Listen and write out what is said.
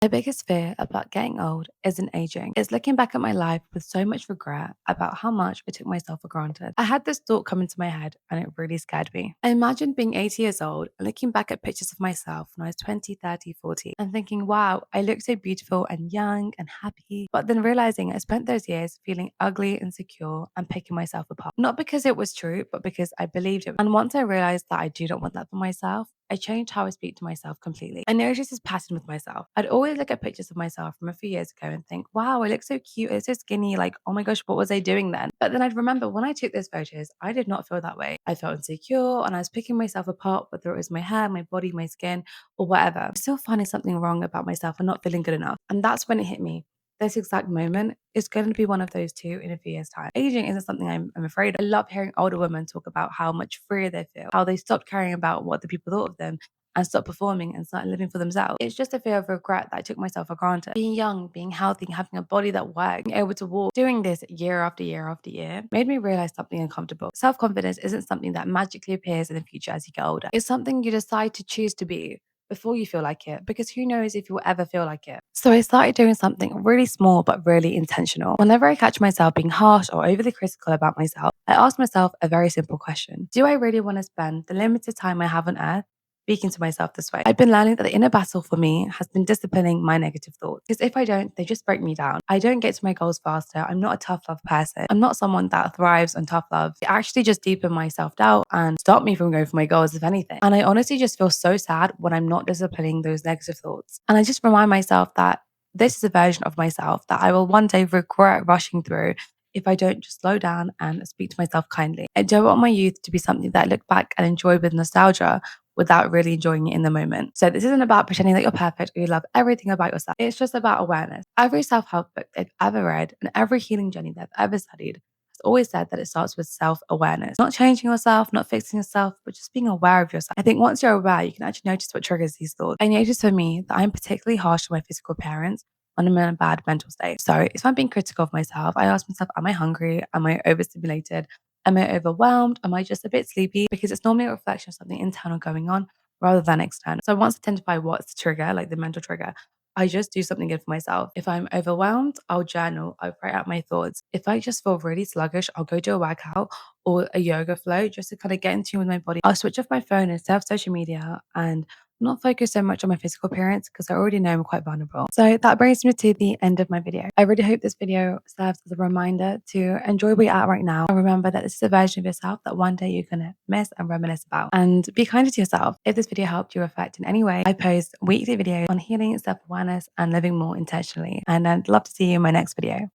My biggest fear about getting old isn't aging. It's looking back at my life with so much regret about how much I took myself for granted. I had this thought come into my head and it really scared me. I imagined being 80 years old and looking back at pictures of myself when I was 20, 30, 40, and thinking, wow, I look so beautiful and young and happy. But then realizing I spent those years feeling ugly, insecure, and picking myself apart. Not because it was true, but because I believed it. And once I realized that I do not want that for myself, I changed how I speak to myself completely. I noticed this pattern with myself. I'd always look at pictures of myself from a few years ago and think, wow, I look so cute. It's so skinny. Like, oh my gosh, what was I doing then? But then I'd remember when I took those photos, I did not feel that way. I felt insecure and I was picking myself apart, whether it was my hair, my body, my skin, or whatever. I'm still finding something wrong about myself and not feeling good enough. And that's when it hit me. This exact moment is going to be one of those two in a few years' time. Aging isn't something I'm afraid of. I love hearing older women talk about how much freer they feel, how they stopped caring about what the people thought of them and stop performing and start living for themselves. It's just a fear of regret that I took myself for granted. Being young, being healthy, having a body that worked, being able to walk, doing this year after year after year made me realize something uncomfortable. Self confidence isn't something that magically appears in the future as you get older. It's something you decide to choose to be before you feel like it, because who knows if you'll ever feel like it. So I started doing something really small but really intentional. Whenever I catch myself being harsh or overly critical about myself, I ask myself a very simple question. Do I really want to spend the limited time I have on earth speaking to myself this way? I've been learning that the inner battle for me has been disciplining my negative thoughts. Because if I don't, they just break me down. I don't get to my goals faster. I'm not a tough love person. I'm not someone that thrives on tough love. It actually just deepened my self doubt and stopped me from going for my goals, if anything. And I honestly just feel so sad when I'm not disciplining those negative thoughts. And I just remind myself that this is a version of myself that I will one day regret rushing through if I don't just slow down and speak to myself kindly. I don't want my youth to be something that I look back and enjoy with nostalgia without really enjoying it in the moment. So this isn't about pretending that you're perfect or you love everything about yourself. It's just about awareness. Every self-help book I've ever read and every healing journey that I've ever studied has always said that it starts with self-awareness. Not changing yourself, not fixing yourself, but just being aware of yourself. I think once you're aware, you can actually notice what triggers these thoughts. I noticed for me that I'm particularly harsh to my physical appearance when I'm in a bad mental state. So if I'm being critical of myself, I ask myself, am I hungry? Am I overstimulated? Am I overwhelmed? Am I just a bit sleepy? Because it's normally a reflection of something internal going on rather than external. So once I identify what's the trigger, like the mental trigger, I just do something good for myself. If I'm overwhelmed, I'll journal, I'll write out my thoughts. If I just feel really sluggish, I'll go do a workout or a yoga flow just to kind of get in tune with my body. I'll switch off my phone instead of social media and not focus so much on my physical appearance because I already know I'm quite vulnerable. So that brings me to the end of my video. I really hope this video serves as a reminder to enjoy where you're at right now and remember that this is a version of yourself that one day you're going to miss and reminisce about. And be kinder to yourself. If this video helped you reflect in any way, I post weekly videos on healing, self-awareness, and living more intentionally. And I'd love to see you in my next video.